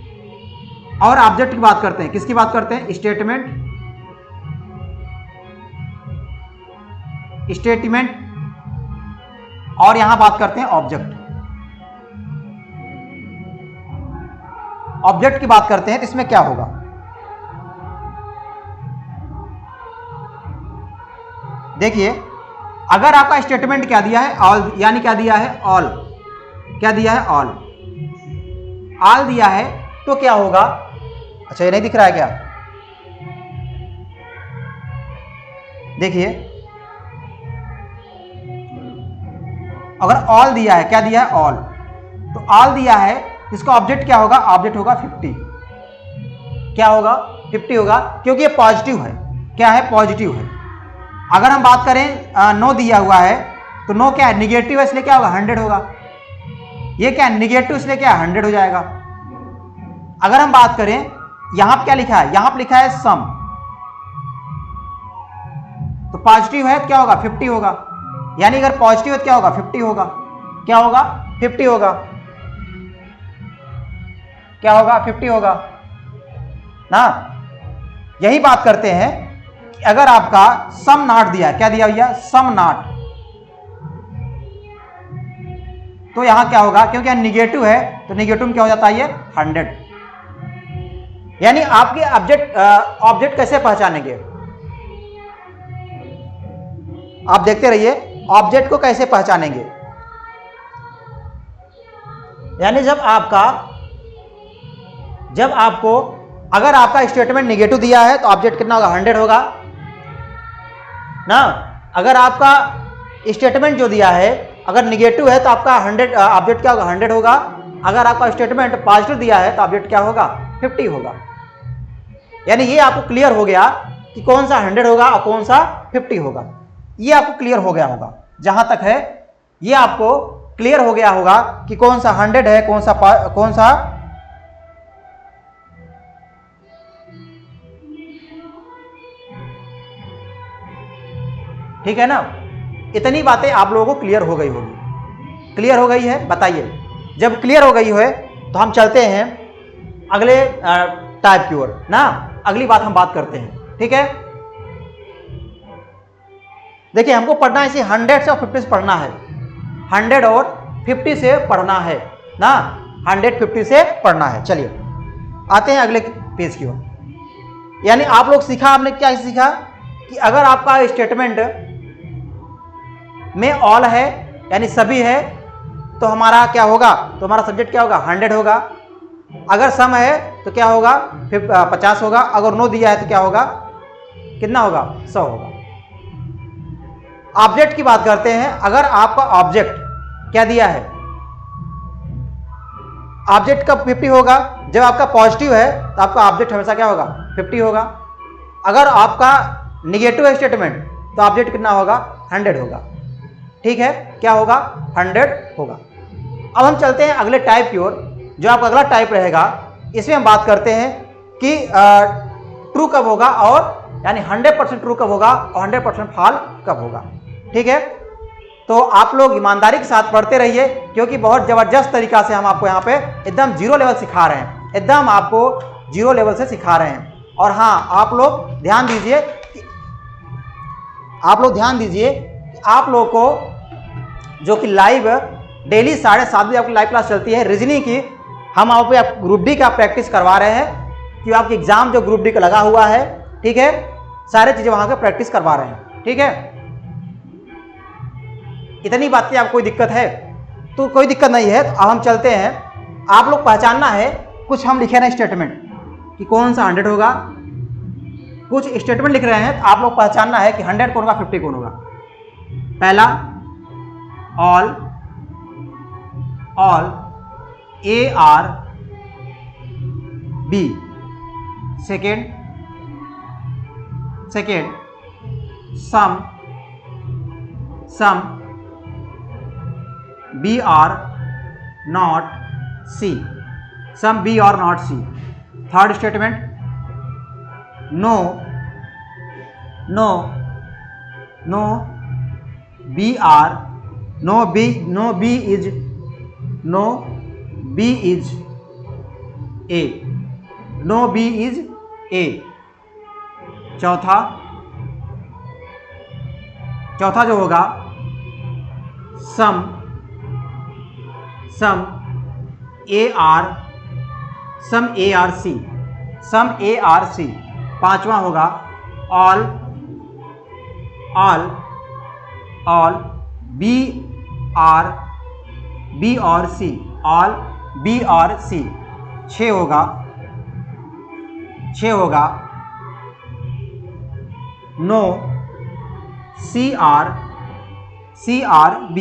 और ऑब्जेक्ट की बात करते हैं, किसकी बात करते हैं स्टेटमेंट और यहां बात करते हैं ऑब्जेक्ट की बात करते हैं तो इसमें क्या होगा, देखिए अगर आपका स्टेटमेंट क्या दिया है ऑल, यानी क्या दिया है ऑल, क्या दिया है ऑल दिया है तो क्या होगा, अच्छा ये नहीं दिख रहा है क्या, देखिए अगर ऑल दिया है, क्या दिया है ऑल, तो ऑल दिया है इसका ऑब्जेक्ट क्या होगा, ऑब्जेक्ट होगा 50, क्या होगा 50 होगा, क्योंकि ये पॉजिटिव है, क्या है पॉजिटिव है। अगर हम बात करें नो दिया हुआ है तो नो क्या है निगेटिव है इसलिए क्या होगा 100 होगा, ये क्या है निगेटिव इसलिए क्या है 100 हो जाएगा। अगर हम बात करें यहां पर क्या लिखा है, यहां पर लिखा है सम, तो पॉजिटिव है तो क्या होगा 50 होगा, यानी अगर पॉजिटिव है तो क्या होगा 50 होगा, क्या होगा 50 होगा, क्या होगा 50 होगा ना। यही बात करते हैं कि अगर आपका सम नॉट दिया है, क्या दिया भैया सम नॉट, तो यहां क्या होगा, क्योंकि यहां निगेटिव है तो निगेटिव में क्या हो जाता है ये 100। यानी आपके ऑब्जेक्ट कैसे पहचानेंगे, आप देखते रहिए ऑब्जेक्ट को कैसे पहचानेंगे? यानी जब आपको अगर आपका स्टेटमेंट निगेटिव दिया है तो ऑब्जेक्ट कितना होगा? 100 होगा ना। अगर आपका स्टेटमेंट जो दिया है अगर निगेटिव है तो आपका 100 ऑब्जेक्ट क्या होगा? 100 होगा। अगर आपका स्टेटमेंट पॉजिटिव दिया है तो ऑब्जेक्ट क्या होगा? 50 होगा। यानी ये आपको क्लियर हो गया कि कौन सा 100 होगा और कौन सा 50 होगा। ये आपको क्लियर हो गया होगा। जहां तक है ये आपको क्लियर हो गया होगा कि कौन सा 100 है, कौन सा ठीक है ना। इतनी बातें आप लोगों को क्लियर हो गई होगी। क्लियर हो गई है? बताइए। जब क्लियर हो गई है तो हम चलते हैं अगले टाइप की ओर ना। अगली बात हम बात करते हैं, ठीक है। देखिए हमको पढ़ना है इसे 100 से और 50 से पढ़ना है। 100 और 50 से पढ़ना है ना। 150 से पढ़ना है। चलिए आते हैं अगले पेज की ओर। यानी आप लोग सीखा, आपने क्या सीखा कि अगर आपका स्टेटमेंट में ऑल है यानी सभी है तो हमारा क्या होगा? तो हमारा सब्जेक्ट क्या होगा? 100 होगा। अगर सम है तो क्या होगा? 50 होगा। अगर नो दिया है तो क्या होगा? कितना होगा? 100 होगा। ऑब्जेक्ट की बात करते हैं। अगर आपका ऑब्जेक्ट क्या दिया है? ऑब्जेक्ट का 50 होगा। जब आपका पॉजिटिव है तो आपका ऑब्जेक्ट हमेशा क्या होगा? 50 होगा। अगर आपका निगेटिव है स्टेटमेंट तो ऑब्जेक्ट कितना होगा? 100 होगा। ठीक है, क्या होगा? 100 होगा। अब हम चलते हैं अगले टाइप की ओर। जो आपका अगला टाइप रहेगा इसमें हम बात करते हैं कि ट्रू कब होगा और यानी 100% ट्रू कब होगा और 100% फॉल कब होगा। ठीक है, तो आप लोग ईमानदारी के साथ पढ़ते रहिए क्योंकि बहुत जबरदस्त तरीका से हम आपको यहाँ पे एकदम 0 लेवल सिखा रहे हैं। एकदम आपको 0 लेवल से सिखा रहे हैं। और हाँ, आप लोग ध्यान दीजिए कि आप लोग को जो कि लाइव डेली 7:30 बजे आपकी लाइव क्लास चलती है रीजनिंग की। हम आपको ग्रुप डी का प्रैक्टिस करवा रहे हैं कि आपकी एग्जाम जो ग्रुप डी का लगा हुआ है, ठीक है, सारी चीजें वहां के प्रैक्टिस करवा रहे हैं। ठीक है, इतनी बात की आपको कोई दिक्कत है? तो कोई दिक्कत नहीं है। तो अब हम चलते हैं। आप लोग पहचानना है, कुछ हम लिखे रहे हैं स्टेटमेंट कि कौन सा 100 होगा। कुछ स्टेटमेंट लिख रहे हैं तो आप लोग पहचानना है कि 100 कौन होगा, 50 कौन होगा। पहला all AR B। Second some BR not C। Some BR not C। Third statement no BR no B is A। No B is A। चौथा जो होगा सम AR C। पांचवा होगा ऑल B और C। ऑल B और C। 6 होगा no CRB।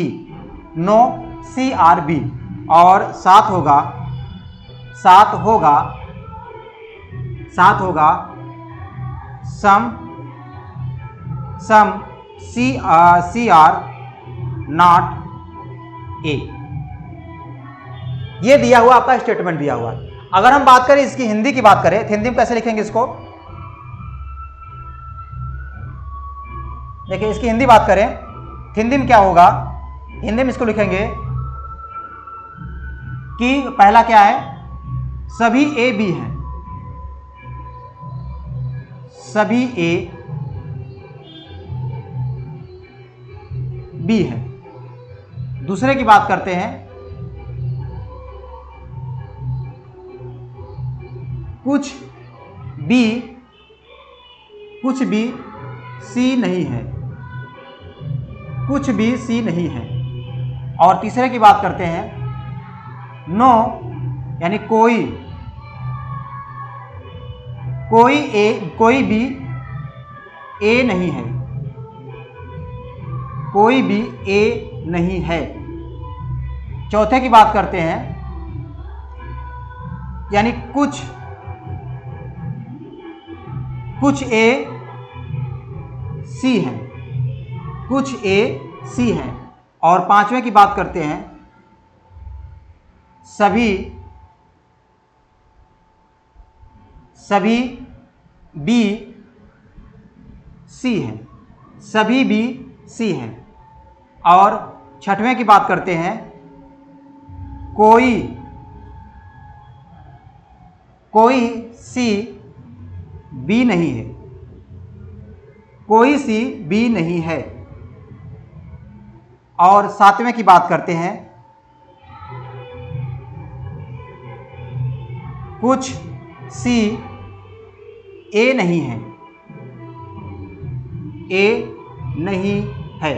No CRB। और 7 होगा सम CR नॉट A। ये दिया हुआ आपका स्टेटमेंट दिया हुआ। अगर हम बात करें इसकी हिंदी की बात करें तो हिंदी में कैसे लिखेंगे इसको? देखिए इसकी हिंदी बात करें, हिंदी में क्या होगा? हिंदी में इसको लिखेंगे कि पहला क्या है? सभी A B है। सभी A B है। दूसरे की बात करते हैं, कुछ B C नहीं है। कुछ भी सी नहीं है। और तीसरे की बात करते हैं, नो यानी कोई भी ए नहीं है, कोई भी ए नहीं है। चौथे की बात करते हैं, यानी कुछ ए सी है, कुछ ए सी है। और पांचवें की बात करते हैं, सभी बी सी है, सभी बी सी है। और छठवें की बात करते हैं, कोई सी बी नहीं है, कोई सी बी नहीं है। और सातवें की बात करते हैं, कुछ सी ए नहीं है, ए नहीं है,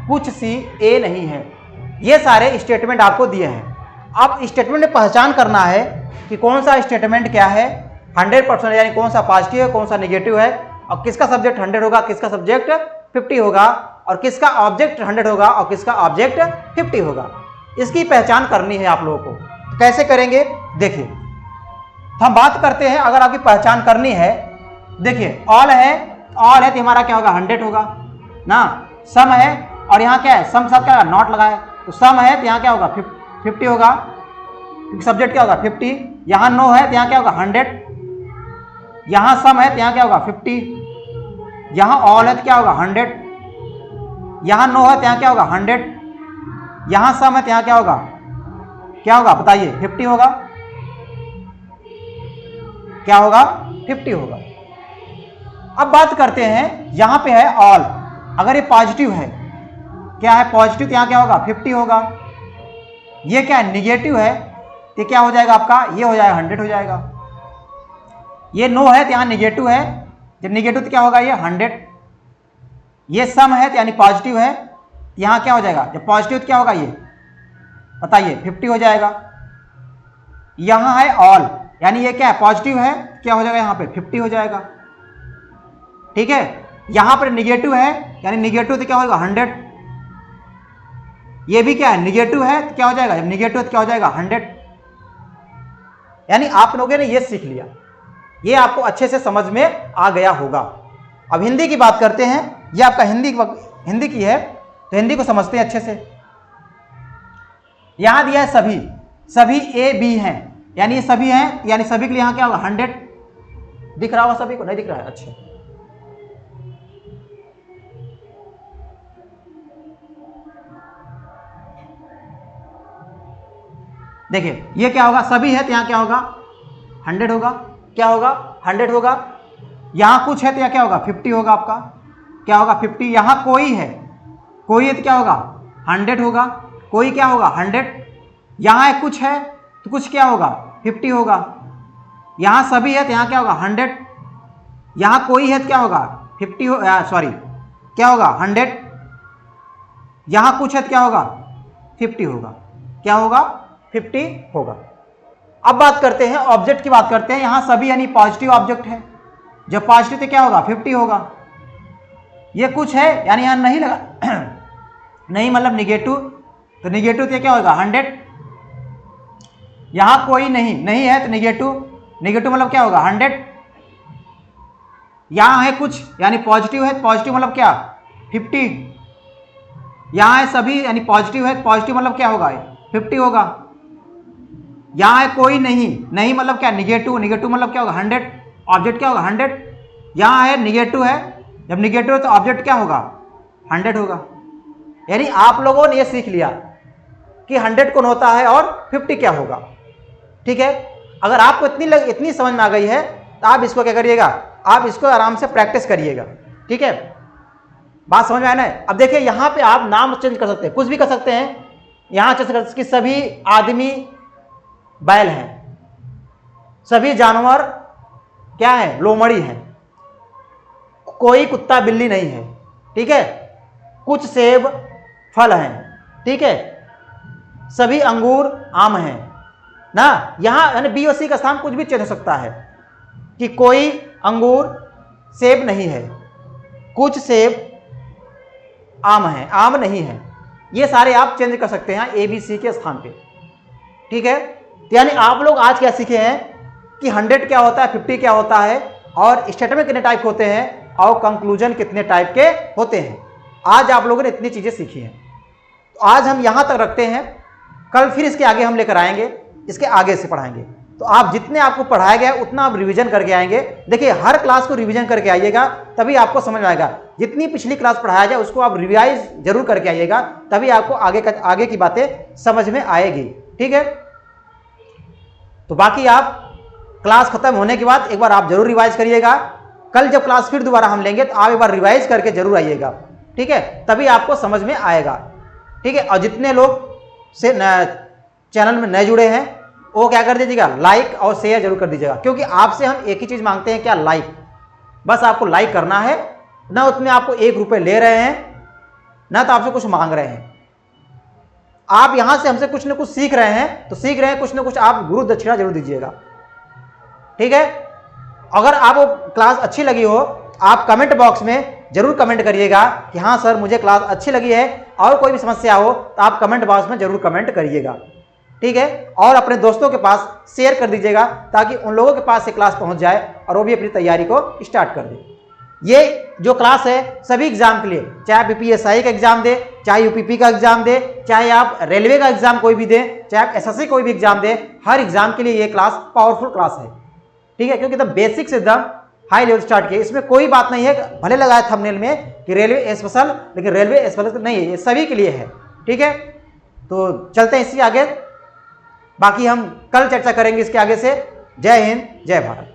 कुछ सी ए नहीं है। ये सारे स्टेटमेंट आपको दिए हैं। अब स्टेटमेंट में पहचान करना है कि कौन सा स्टेटमेंट क्या है, 100% यानी कौन सा पॉजिटिव है, कौन सा नेगेटिव है, और किसका सब्जेक्ट 100 होगा, किसका सब्जेक्ट 50 होगा, और किसका ऑब्जेक्ट 100 होगा और किसका ऑब्जेक्ट 50 होगा। इसकी पहचान करनी है आप लोगों को। तो कैसे करेंगे, देखिए। तो हम बात करते हैं, अगर आपकी पहचान करनी है, देखिए ऑल है तो हमारा क्या होगा, 100 होगा ना। सम है और यहाँ क्या है, सम साथ क्या होगा, नॉट लगा है, तो सम है तो यहाँ क्या होगा, 50 होगा, क्योंकि सब्जेक्ट क्या होगा 50। यहाँ नो है तो यहाँ क्या होगा 100, यहाँ सम है तो यहाँ क्या होगा 50, यहाँ ऑल है तो क्या होगा 100, यहाँ नो है तो यहाँ क्या होगा 100, यहाँ सम है तो यहाँ क्या होगा बताइए, 50 होगा, क्या होगा 50 होगा। अब बात करते हैं, यहां पे है ऑल, अगर ये पॉजिटिव है, क्या है पॉजिटिव, तो यहाँ क्या होगा 50 होगा। ये क्या है निगेटिव है, तो क्या हो जाएगा आपका, ये हो जाएगा 100 हो जाएगा। ये नो है तो यहाँ निगेटिव है, जब निगेटिव तो क्या होगा ये 100। ये सम है तो यानी पॉजिटिव है, यहाँ क्या हो जाएगा, जब पॉजिटिव तो क्या होगा ये बताइए 50 हो जाएगा। यहाँ है ऑल, यानी ये क्या है पॉजिटिव है, क्या हो जाएगा यहाँ पे 50 हो जाएगा, ठीक है। यहाँ पर निगेटिव है, यानी निगेटिव तो क्या होगा 100। ये भी क्या है निगेटिव है तो क्या हो जाएगा, जब निगेटिव तो क्या हो जाएगा 100। यानी आप लोगों ने ये सीख लिया, ये आपको अच्छे से समझ में आ गया होगा। अब हिंदी की बात करते हैं, ये आपका हिंदी की है, तो हिंदी को समझते हैं अच्छे से। यहां दिया है सभी ए बी हैं, यानी ये सभी हैं, यानी सभी के लिए यहां क्या होगा 100। दिख रहा होगा सभी को, नहीं दिख रहा है, अच्छा। देखिए ये क्या होगा, सभी है तो यहाँ क्या होगा 100 होगा, क्या होगा 100 होगा। यहाँ कुछ है तो यहाँ क्या होगा 50 होगा, आपका क्या होगा 50। यहाँ कोई है तो क्या होगा 100 होगा, कोई क्या होगा 100। यहाँ है कुछ है तो कुछ क्या होगा 50 होगा। यहाँ सभी है तो यहाँ क्या होगा 100। यहाँ कोई है तो क्या होगा 50 सॉरी क्या होगा 100। यहाँ कुछ है तो क्या होगा 50 होगा, क्या होगा 50 होगा। अब बात करते हैं ऑब्जेक्ट की, बात करते हैं। यहाँ सभी यानी पॉजिटिव ऑब्जेक्ट है, जब पॉजिटिव तो क्या होगा 50 होगा। ये कुछ है यानी यहाँ नहीं लगा नहीं मतलब निगेटिव, तो निगेटिव तो क्या होगा 100। यहाँ कोई नहीं है तो निगेटिव मतलब क्या होगा 100। यहाँ है कुछ यानी पॉजिटिव है, पॉजिटिव मतलब क्या 50। यहाँ है सभी यानी पॉजिटिव है, पॉजिटिव मतलब क्या होगा 50 होगा। यहाँ है कोई नहीं मतलब क्या निगेटिव मतलब क्या होगा 100, ऑब्जेक्ट क्या होगा 100। यहाँ है निगेटिव है, जब निगेटिव है तो ऑब्जेक्ट क्या होगा 100 होगा। यानी आप लोगों ने ये सीख लिया कि 100 कौन होता है और 50 क्या होगा, ठीक है। अगर आपको इतनी समझ में आ गई है तो आप इसको क्या करिएगा, आप इसको आराम से प्रैक्टिस करिएगा, ठीक है। बात समझ में आया ना। अब देखिए यहाँ पे आप नाम चेंज कर सकते हैं, कुछ भी कर सकते हैं। यहाँ चेंज कर सकते कि सभी आदमी बैल हैं, सभी जानवर क्या है लोमड़ी है, कोई कुत्ता बिल्ली नहीं है, ठीक है। कुछ सेब फल हैं, ठीक है, सभी अंगूर आम हैं ना। यहां यानी बी और सी का स्थान कुछ भी चेंज हो सकता है कि कोई अंगूर सेब नहीं है, कुछ सेब आम है, आम नहीं है। ये सारे आप चेंज कर सकते हैं ए बी सी के स्थान पे, ठीक है। तो यानी आप लोग आज क्या सीखे हैं कि 100 क्या होता है, 50 क्या होता है, और स्टेटमेंट कितने टाइप होते हैं, और कंक्लूजन कितने टाइप के होते हैं। आज आप लोगों ने इतनी चीजें सीखी हैं। तो आज हम यहां तक रखते हैं, कल फिर इसके आगे हम लेकर आएंगे, इसके आगे से पढ़ाएंगे। तो आप जितने आपको पढ़ाया गया उतना आप रिवीजन करके आएंगे। देखिए हर क्लास को रिवीजन करके आइएगा, तभी आपको समझ में आएगा। जितनी पिछली क्लास पढ़ाया जाए उसको आप रिवाइज जरूर करके आइएगा, तभी आपको आगे की बातें समझ में आएगी, ठीक है। तो बाकी आप क्लास खत्म होने के बाद एक बार आप जरूर रिवाइज करिएगा। कल जब क्लास फिर दोबारा हम लेंगे तो आप एक बार रिवाइज करके जरूर आइएगा, ठीक है, तभी आपको समझ में आएगा, ठीक है। और जितने लोग से चैनल में नए जुड़े हैं वो क्या कर दीजिएगा, लाइक और शेयर जरूर कर दीजिएगा, क्योंकि आपसे हम एक ही चीज मांगते हैं, क्या, लाइक। बस आपको लाइक करना है ना, उसमें आपको 1 रुपये ले रहे हैं ना तो आपसे कुछ मांग रहे हैं। आप यहां से हमसे कुछ ना कुछ सीख रहे हैं, तो सीख रहे हैं कुछ ना कुछ, आप गुरु दक्षिणा जरूर दीजिएगा, ठीक है। अगर आपको क्लास अच्छी लगी हो आप कमेंट बॉक्स में जरूर कमेंट करिएगा कि हाँ सर मुझे क्लास अच्छी लगी है, और कोई भी समस्या हो तो आप कमेंट बॉक्स में जरूर कमेंट करिएगा, ठीक है। और अपने दोस्तों के पास शेयर कर दीजिएगा ताकि उन लोगों के पास से क्लास पहुंच जाए और वो भी अपनी तैयारी को स्टार्ट कर दे। ये जो क्लास है सभी एग्जाम के लिए, चाहे आप बीपीएसआई का एग्जाम दे, चाहे यूपीपी का एग्जाम दे, चाहे आप रेलवे का एग्जाम कोई भी दें, चाहे आप एसएससी कोई भी एग्जाम दे, हर एग्जाम के लिए ये क्लास पावरफुल क्लास है, ठीक है। क्योंकि एकदम बेसिक से एकदम हाई लेवल स्टार्ट किए, इसमें कोई बात नहीं है, भले लगा है थंबनेल में कि रेलवे स्पेशल, लेकिन रेलवे स्पेशल नहीं है, ये सभी के लिए है, ठीक है। तो चलते हैं इससे आगे, बाकी हम कल चर्चा करेंगे इसके आगे से। जय हिंद, जय भारत।